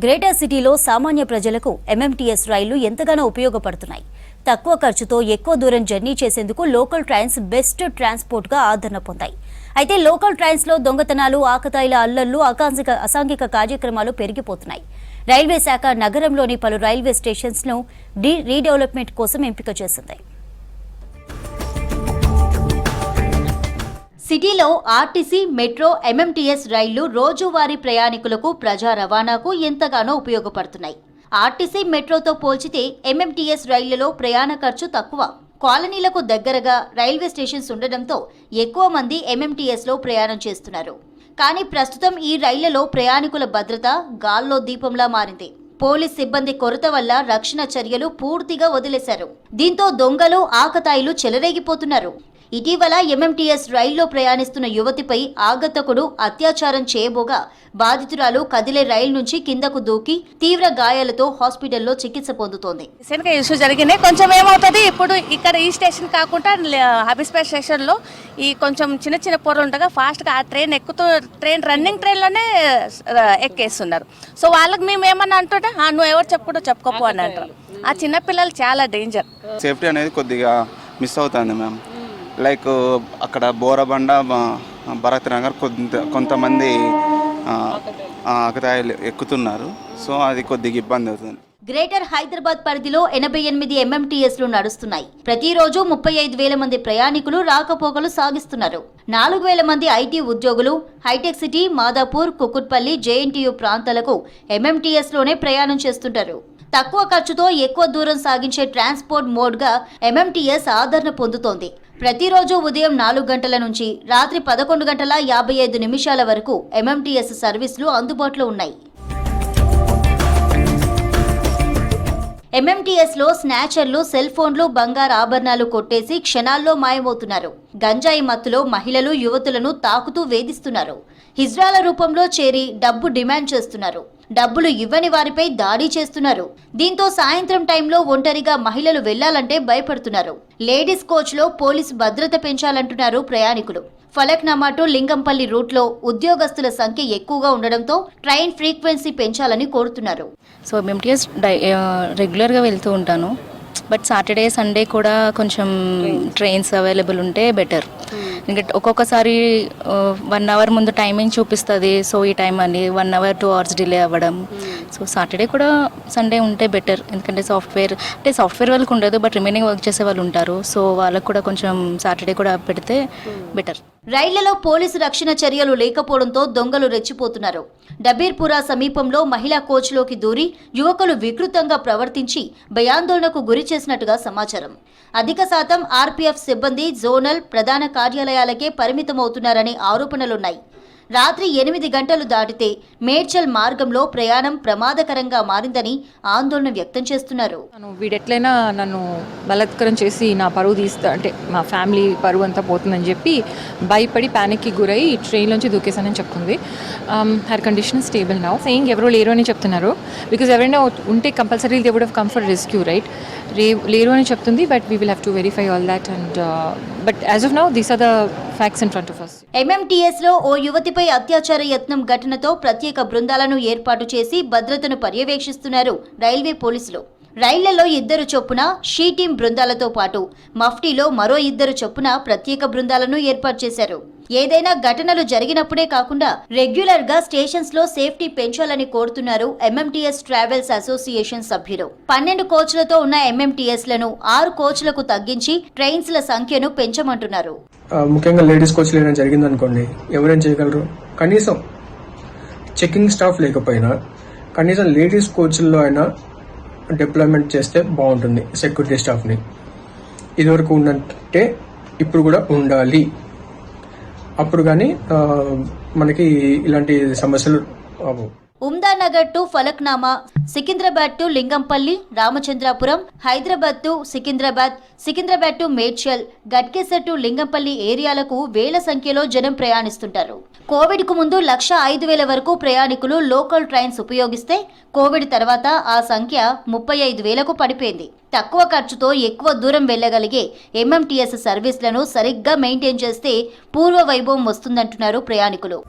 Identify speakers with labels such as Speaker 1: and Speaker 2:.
Speaker 1: Greater సిటీలో సామాన్య ప్రజలకు ఎంఎంటీఎస్ రైళ్లు ఎంతగానో ఉపయోగపడుతున్నాయి. తక్కువ ఖర్చుతో ఎక్కువ దూరం జర్నీ చేసేందుకు లోకల్ ట్రైన్స్ బెస్ట్ ట్రాన్స్పోర్ట్గా ఆదరణ పొందాయి. అయితే లోకల్ ట్రైన్స్లో దొంగతనాలు, ఆకతాయిల అల్లర్లు, అసాంఘిక కార్యక్రమాలు పెరిగిపోతున్నాయి. రైల్వే శాఖ నగరంలోని పలు రైల్వే స్టేషన్స్ను రీడెవలప్మెంట్ కోసం ఎంపిక చేసింది. సిటీలో ఆర్టీసీ, మెట్రో, ఎంఎంటీఎస్ రైళ్లు రోజువారీ ప్రయాణికులకు, ప్రజా రవాణాకు ఎంతగానో ఉపయోగపడుతున్నాయి. ఆర్టీసీ, మెట్రోతో పోల్చితే ఎంఎంటీఎస్ రైళ్లలో ప్రయాణ ఖర్చు తక్కువ. కాలనీలకు దగ్గరగా రైల్వే స్టేషన్స్ ఉండడంతో ఎక్కువ మంది ఎంఎంటీఎస్లో ప్రయాణం చేస్తున్నారు. కానీ ప్రస్తుతం ఈ రైళ్లలో ప్రయాణికుల భద్రత గాల్లో దీపంలా మారింది. పోలీస్ సిబ్బంది కొరత వల్ల రక్షణ చర్యలు పూర్తిగా వదిలేశారు. దీంతో దొంగలు, ఆకతాయిలు చెలరేగిపోతున్నారు. ఇటీవల ఎంఎంటీఎస్ రైల్లో ప్రయాణిస్తున్న యువతిపై ఆగంతకుడు అత్యాచారం చేయబోగా బాధితురాలు కదిలే రైలు నుంచి కిందకు దూకి తీవ్ర గాయాలతో హాస్పిటల్లో చికిత్స పొందుతోంది.
Speaker 2: ఇష్యూ జరిగినాయి. కొంచెం ఏమవుతుంది, ఇప్పుడు ఇక్కడ ఈ స్టేషన్ కాకుండా హబీస్పేట్ స్టేషన్లో ఈ కొంచెం చిన్న చిన్న పొరలు ఉండగా ఫాస్ట్గా ఆ ట్రైన్ రన్నింగ్ ట్రైన్లోనే ఎక్కేస్తున్నారు. సో వాళ్ళకి మేము ఏమన్నా అంటుంటే నువ్వు ఎవరు చెప్పుకోపో అని అంటారు. ఆ చిన్నపిల్లలు చాలా డేంజర్.
Speaker 3: సేఫ్టీ అనేది కొద్దిగా మిస్ అవుతుంది మ్యామ్. లైక్ అక్కడ బోరబండ, భరత్ నగర్ కొంతమంది ఆకతాయిలు ఎక్కుతున్నారు. సో అది కొద్దిగా ఇబ్బంది అవుతుంది.
Speaker 1: గ్రేటర్ హైదరాబాద్ పరిధిలో 88 ఎంఎంటీఎస్లు నడుస్తున్నాయి. ప్రతిరోజు 35,000 మంది ప్రయాణికులు రాకపోకలు సాగిస్తున్నారు. 4,000 మంది ఐటీ ఉద్యోగులు హైటెక్ సిటీ, మాదాపూర్, కుకుట్పల్లి, జేఎన్టీయూ ప్రాంతాలకు ఎంఎంటీఎస్లోనే ప్రయాణం చేస్తుంటారు. తక్కువ ఖర్చుతో ఎక్కువ దూరం సాగించే ట్రాన్స్పోర్ట్ మోడ్గా ఎంఎంటీఎస్ ఆదరణ పొందుతోంది. ప్రతిరోజు ఉదయం 4 గంటల నుంచి రాత్రి 11:55 వరకు ఎంఎంటీఎస్ సర్వీసులు అందుబాటులో ఉన్నాయి. ఎంఎంటీఎస్లో స్నాచర్లు సెల్ ఫోన్లు, బంగారు ఆభరణాలు కొట్టేసి క్షణాల్లో మాయమవుతున్నారు. గంజాయి మత్తులో మహిళలు, యువతులను తాకుతూ వేధిస్తున్నారు. హిజ్రాల రూపంలో చేరి డబ్బు డిమాండ్ చేస్తున్నారు. డబ్బులు ఇవ్వని వారిపై దాడి చేస్తున్నారు. దీంతో సాయంత్రం టైంలో ఒంటరిగా మహిళలు వెళ్లాలంటే భయపడుతున్నారు. లేడీస్ కోచ్లో పోలీసు భద్రత పెంచాలంటున్నారు ప్రయాణికులు. ఫలక్నామా టు లింగంపల్లి రూట్లో ఉద్యోగస్తుల సంఖ్య ఎక్కువగా ఉండడంతో ట్రైన్ ఫ్రీక్వెన్సీ పెంచాలని కోరుతున్నారు.
Speaker 4: సో ఎంఎంటీఎస్ రెగ్యులర్గా వెళ్తూ ఉంటాను. బట్ సాటర్డే, సండే కూడా కొంచెం ట్రైన్స్ అవైలబుల్ ఉంటే బెటర్. ఎందుకంటే ఒక్కొక్కసారి 1 అవర్ ముందు టైమింగ్ చూపిస్తుంది. సో ఈ టైం అని 1 అవర్ 2 అవర్స్ డిలే అవ్వడం. సో సాటర్డే కూడా, సండే ఉంటే బెటర్. ఎందుకంటే సాఫ్ట్వేర్ వాళ్ళకి ఉండదు, బట్ రిమైనింగ్ వర్క్ చేసే వాళ్ళు ఉంటారు. సో వాళ్ళకు కూడా కొంచెం సాటర్డే కూడా పెడితే బెటర్.
Speaker 1: రైళ్లలో పోలీసు రక్షణ చర్యలు లేకపోవడంతో దొంగలు రెచ్చిపోతున్నారు. డబీర్పురా సమీపంలో మహిళా కోచ్లోకి దూరి యువకులు వికృతంగా ప్రవర్తించి భయాందోళనకు గురి చేసినట్టుగా సమాచారం. అధిక శాతం ఆర్పీఎఫ్ సిబ్బంది జోనల్, ప్రధాన కార్యాలయాలకే పరిమితమవుతున్నారనే ఆరోపణలున్నాయి. రాత్రి 8 గంటలు దాటితే మేడ్చల్ మార్గంలో ప్రయాణం ప్రమాదకరంగా మారిందని ఆందోళన వ్యక్తం చేస్తున్నారు.
Speaker 5: వీడెట్లయినా నన్ను బలాత్కారం చేసి నా పరువు తీస్తా, అంటే మా ఫ్యామిలీ పరువు అంతా పోతుందని చెప్పి భయపడి ప్యానిక్కి గురై ట్రైన్లోంచి దూకేశానని చెప్తుంది. Her condition stable now. Saying ఎవరో లేరు అని చెప్తున్నారు. బికాజ్ ఎవరైనా ఉంటే compulsory they would have come for rescue, right? లేరు అని చెప్తుంది. But we will have to verify all that. And but as of now these are the facts in front of us.
Speaker 1: ఎంఎంటీఎస్లో ఓ యువతిపై అత్యాచార యత్నం ఘటనతో ప్రత్యేక బృందాలను ఏర్పాటు చేసి భద్రతను పర్యవేక్షిస్తున్నారు రైల్వే పోలీసులు. రైళ్లలో 2 చొప్పున షీ టీం బృందాలతో పాటు మఫ్టీలో మరో 2 చొప్పున ప్రత్యేక బృందాలను ఏర్పాటు చేశారు. ఏదైనా ఘటనలు జరిగినప్పుడే కాకుండా రెగ్యులర్ గా స్టేషన్స్ లో సేఫ్టీ పెంచాలని కోరుతున్నారు ఎంఎంటీఎస్ ట్రావెల్స్ అసోసియేషన్ సభ్యులు. 12 కోచ్లతో ఉన్న ఎంఎంటీఎస్ లను 6 కోచ్లకు తగ్గించి ట్రైన్స్ ల సంఖ్యను పెంచమంటున్నారు.
Speaker 6: ముఖ్యంగా లేడీస్ కోచ్ లేదని జరిగిందనుకోండి, ఎవరేం చేయగలరు? కనీసం చెకింగ్ స్టాఫ్ లేకపోయినా కనీసం లేడీస్ కోచ్ల్లో అయినా డిప్లాయ్మెంట్ చేస్తే బాగుంటుంది. సెక్యూరిటీ స్టాఫ్ని ఇదివరకు ఉన్నట్టే ఇప్పుడు కూడా ఉండాలి. అప్పుడు కానీ మనకి ఇలాంటి సమస్యలు అవ్వవు.
Speaker 1: Umdanagar to Falaknuma, Secunderabad to Lingampally, Ramachandrapuram, Hyderabad to Secunderabad to Medchal, Ghatkesar to Lingampally ఏరియాలకు వేల సంఖ్యలో జనం ప్రయాణిస్తుంటారు. కోవిడ్ కు ముందు 1,05,000 వరకు ప్రయాణికులు లోకల్ ట్రైన్స్ ఉపయోగిస్తే కోవిడ్ తర్వాత ఆ సంఖ్య 35,000కు పడిపోయింది. తక్కువ ఖర్చుతో ఎక్కువ దూరం వెళ్లగలిగే ఎంఎంటీఎస్ సర్వీసులను సరిగ్గా మెయింటైన్ చేస్తే పూర్వ వైభవం వస్తుందంటున్నారు ప్రయాణికులు.